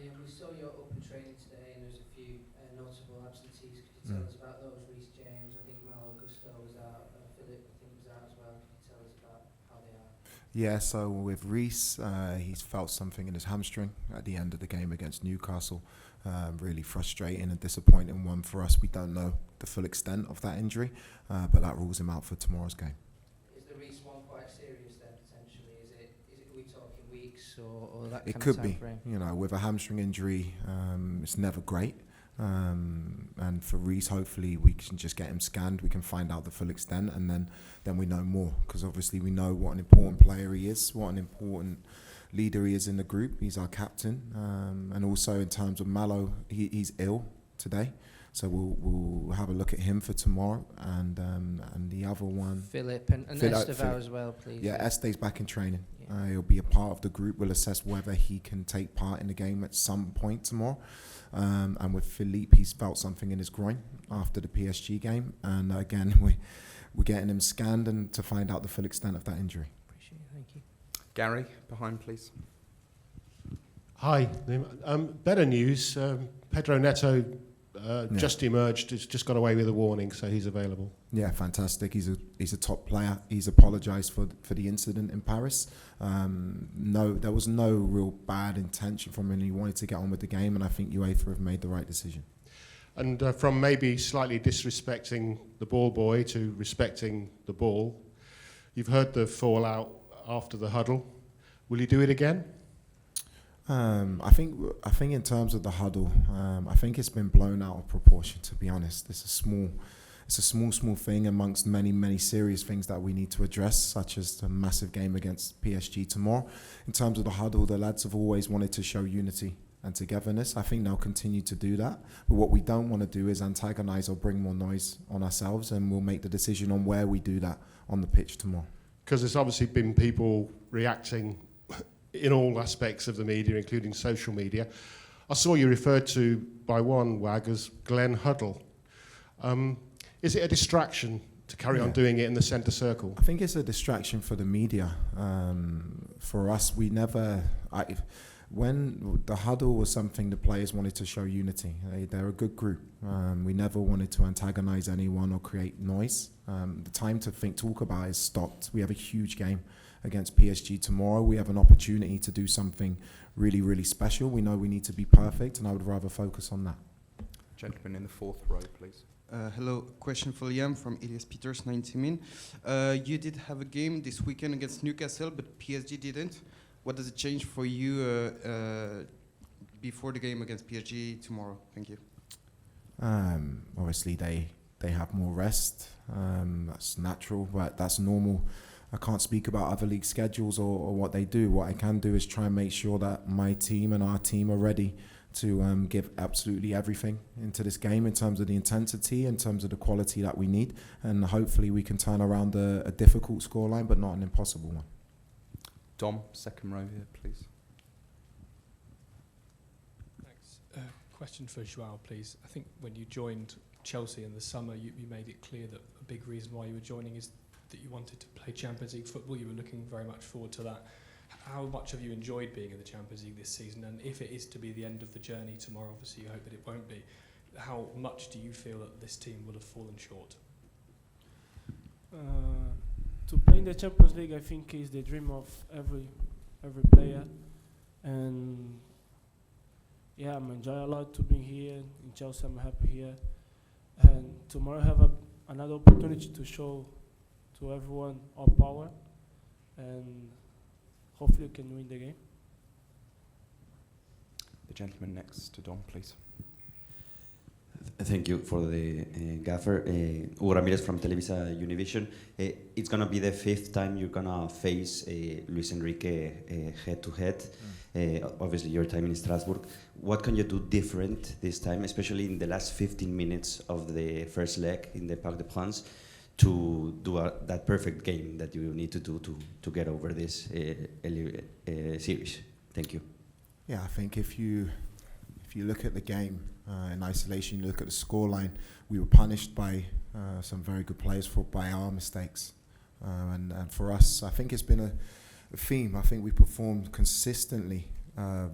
We saw your open training today, and there's a few notable absentees. Could you tell us about those? Reece James, I think Malo Gusto was out, Philip, I think, was out as well. Could you tell us about how they are? Yeah, so with Reece, he's felt something in his hamstring at the end of the game against Newcastle. Really frustrating and disappointing one for us. We don't know the full extent of that injury, but that rules him out for tomorrow's game. Is the Reece one quite serious then, potentially? Is it we talking weeks or that kind It of could time be, frame? with a hamstring injury, it's never great. And for Reece, hopefully we can just get him scanned. We can find out the full extent, and then we know more. Because obviously we know what an important player he is, what an important leader he is in the group. He's our captain, and also in terms of Malo, he's ill today. So we'll have a look at him for tomorrow, and the other one, Philip and Estevao as well, please. Yeah, Este's back in training. Yeah. He'll be a part of the group. We'll assess whether he can take part in the game at some point tomorrow. And with Philippe, he's felt something in his groin after the PSG game, and again we're getting him scanned and to find out the full extent of that injury. Appreciate it, thank you. Gary, behind, please. Hi. Better news. Pedro Neto just emerged. He's just got away with a warning, so he's available. Yeah, fantastic. He's a top player. He's apologised for the incident in Paris. There was no real bad intention from him. He wanted to get on with the game, and I think UEFA have made the right decision. And from maybe slightly disrespecting the ball boy to respecting the ball, you've heard the fallout after the huddle. Will you do it again? I think in terms of the huddle, I think it's been blown out of proportion. To be honest, it's a small thing amongst many serious things that we need to address, such as the massive game against PSG tomorrow. In terms of the huddle, the lads have always wanted to show unity and togetherness. I think they'll continue to do that. But what we don't want to do is antagonise or bring more noise on ourselves, and we'll make the decision on where we do that on the pitch tomorrow. Because there's obviously been people reacting in all aspects of the media, including social media. I saw you referred to by one wag as Glenn Huddle. Is it a distraction to carry on doing it in the centre circle? I think it's a distraction for the media. For us, when the huddle was something the players wanted to show unity. They're a good group. We never wanted to antagonise anyone or create noise. The time to talk about is stopped. We have a huge game against PSG tomorrow. We have an opportunity to do something really special. We know we need to be perfect, and I would rather focus on that. Gentleman in the fourth row, please. Hello, question for Liam from Elias Peters, 90 Min. You did have a game this weekend against Newcastle, but PSG didn't. What does it change for you before the game against PSG tomorrow? Thank you. Obviously, they have more rest. That's natural, but that's normal. I can't speak about other league schedules or what they do. What I can do is try and make sure that my team and our team are ready to give absolutely everything into this game in terms of the intensity, in terms of the quality that we need, and hopefully we can turn around a difficult scoreline, but not an impossible one. Dom, second row here, please. Thanks. Question for Joao, please. I think when you joined Chelsea in the summer, you made it clear that a big reason why you were joining is that you wanted to play Champions League football. You were looking very much forward to that. How much have you enjoyed being in the Champions League this season? And if it is to be the end of the journey tomorrow, obviously you hope that it won't be, how much do you feel that this team will have fallen short? To play in the Champions League, I think, is the dream of every player. And yeah, I'm enjoying a lot to be here in Chelsea. I'm happy here. And tomorrow I have another opportunity to show to everyone our power, and hopefully we can win the game. The gentleman next to Dom, please. Thank you for the gaffer. Hugo Ramirez from Televisa Univision. It's going to be the fifth time you're going to face Luis Enrique head-to-head. Obviously, your time in Strasbourg. What can you do different this time, especially in the last 15 minutes of the first leg in the Parc des Princes, to do that perfect game that you need to do to get over this series? Thank you. Yeah, I think if you look at the game in isolation, you look at the scoreline, we were punished by some very good players by our mistakes. And for us, I think it's been a theme. I think we performed consistently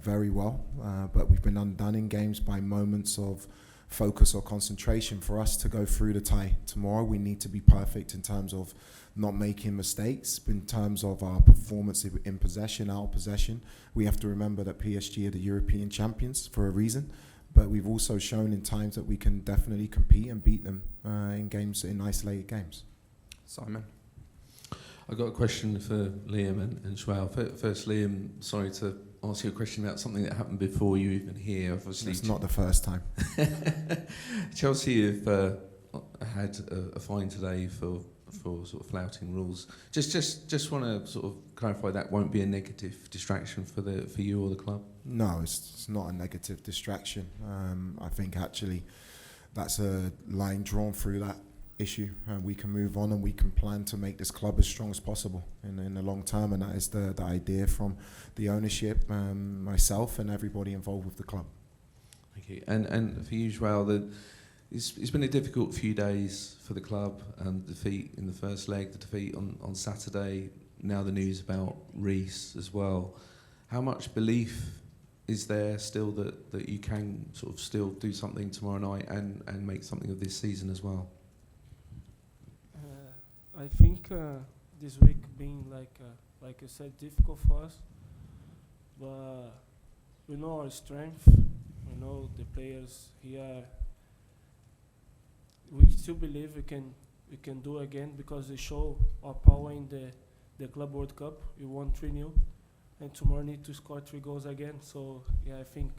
very well, but we've been undone in games by moments of focus or concentration. For us to go through the tie tomorrow, we need to be perfect in terms of not making mistakes, in terms of our performance in possession, our possession. We have to remember that PSG are the European champions for a reason, but we've also shown in times that we can definitely compete and beat them in games, in isolated games. Simon. I've got a question for Liam and Joao. First, Liam, sorry to ask you a question about something that happened before you even here. Obviously, it's not the first time. Chelsea have had a fine today for sort of flouting rules. Just want to sort of clarify that won't be a negative distraction for you or the club. No, it's not a negative distraction. I think actually that's a line drawn through that issue. We can move on and we can plan to make this club as strong as possible in the long term, and that is the idea from the ownership, myself and everybody involved with the club. Thank you. And for you, Joao, it's been a difficult few days for the club. Defeat in the first leg, the defeat on Saturday, now the news about Reece as well. How much belief is there still that you can sort of still do something tomorrow night and make something of this season as well? I think this week being like I said, difficult for us, but we know our strength. We know the players here. We still believe we can do again because they show our power in the Club World Cup. We won 3-0, and tomorrow need to score 3 goals again. So yeah, I think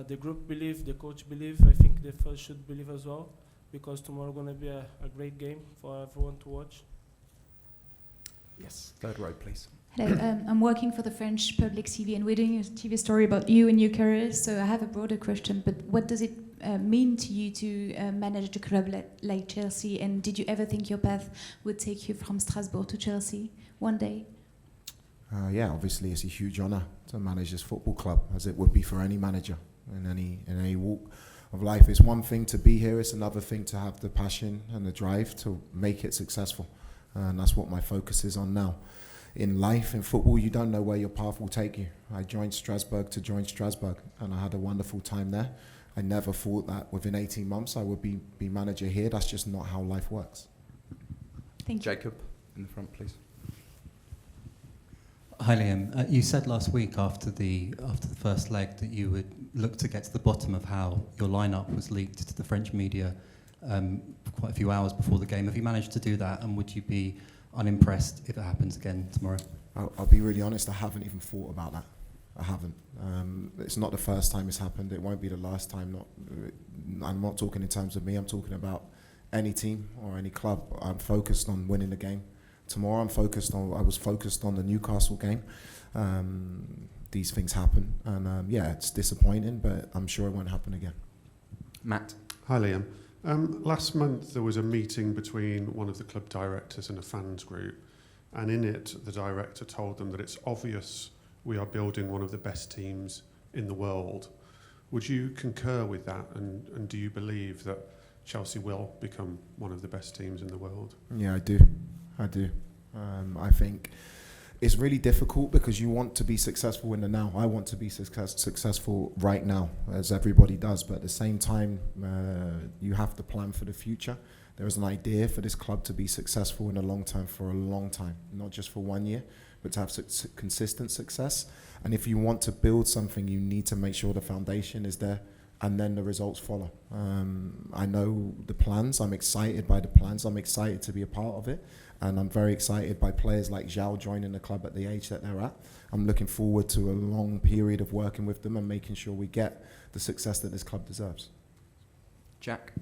the group believe, the coach believe. I think the fans should believe as well, because tomorrow gonna be a great game for everyone to watch. Yes, third row, please. Hello, I'm working for the French public TV and we're doing a TV story about you and your career, so I have a broader question, but what does it mean to you to manage a club like Chelsea, and did you ever think your path would take you from Strasbourg to Chelsea one day? Yeah, obviously it's a huge honour to manage this football club, as it would be for any manager in any walk of life. It's one thing to be here, it's another thing to have the passion and the drive to make it successful, and that's what my focus is on now. In life, in football, you don't know where your path will take you. I joined Strasbourg to join Strasbourg, and I had a wonderful time there. I never thought that within 18 months I would be manager here. That's just not how life works. Thank you. Jacob, in the front, please. Hi Liam, you said last week after the first leg that you would look to get to the bottom of how your lineup was leaked to the French media quite a few hours before the game. Have you managed to do that, and would you be unimpressed if it happens again tomorrow? I'll be really honest, I haven't even thought about that. I haven't. It's not the first time it's happened. It won't be the last time. I'm not talking in terms of me. I'm talking about any team or any club. I'm focused on winning the game. Tomorrow I was focused on the Newcastle game. These things happen, and yeah, it's disappointing, but I'm sure it won't happen again. Matt. Hi Liam. Last month there was a meeting between one of the club directors and a fans group, and in it the director told them that it's obvious we are building one of the best teams in the world. Would you concur with that, and do you believe that Chelsea will become one of the best teams in the world? Yeah, I do. I think it's really difficult because you want to be successful in the now. I want to be successful right now, as everybody does, but at the same time, you have to plan for the future. There is an idea for this club to be successful in the long term for a long time, not just for 1 year, but to have consistent success. And if you want to build something, you need to make sure the foundation is there, and then the results follow. I know the plans. I'm excited by the plans. I'm excited to be a part of it. And I'm very excited by players like Joao joining the club at the age that they're at. I'm looking forward to a long period of working with them and making sure we get the success that this club deserves. Jack.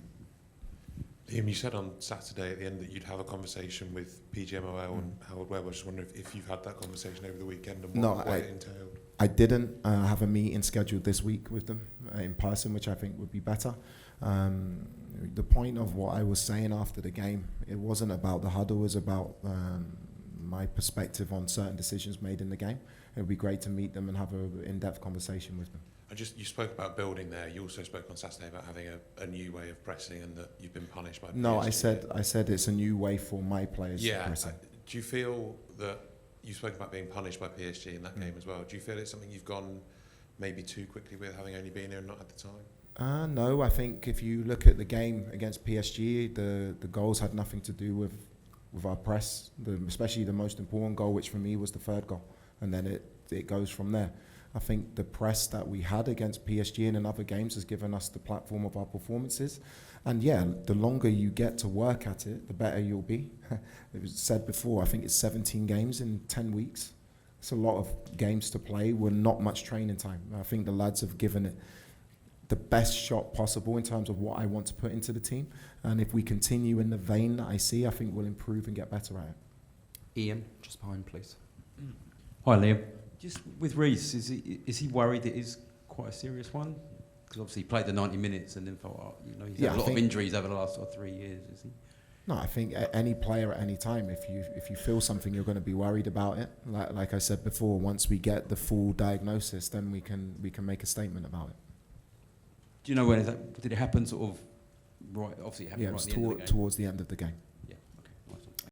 Liam, you said on Saturday at the end that you'd have a conversation with PGMOL and Howard Webb. I just wonder if you've had that conversation over the weekend and what it entailed. I didn't have a meeting scheduled this week with them in person, which I think would be better. The point of what I was saying after the game, it wasn't about the huddle, it was about my perspective on certain decisions made in the game. It would be great to meet them and have an in-depth conversation with them. You spoke about building there. You also spoke on Saturday about having a new way of pressing and that you've been punished by PSG. No, I said it's a new way for my players to press. Do you feel that you spoke about being punished by PSG in that game as well. Do you feel it's something you've gone maybe too quickly with, having only been here and not had the time? No, I think if you look at the game against PSG, the goals had nothing to do with our press, especially the most important goal, which for me was the third goal, and then it goes from there. I think the press that we had against PSG and in other games has given us the platform of our performances. And yeah, the longer you get to work at it, the better you'll be. It was said before, I think it's 17 games in 10 weeks. It's a lot of games to play with not much training time. I think the lads have given it the best shot possible in terms of what I want to put into the team. And if we continue in the vein that I see, I think we'll improve and get better at it. Ian, just behind, please. Hi, Liam. Just with Reece, is he worried it is quite a serious one? Because obviously he played the 90 minutes and then thought, he's had a lot of injuries over the last 3 years, is he? No, I think any player at any time, if you feel something, you're going to be worried about it. Like I said before, once we get the full diagnosis, then we can make a statement about it. Do you know when did it happen? Sort of right. Obviously, it happened it was right at the end of the game. towards the end of the game.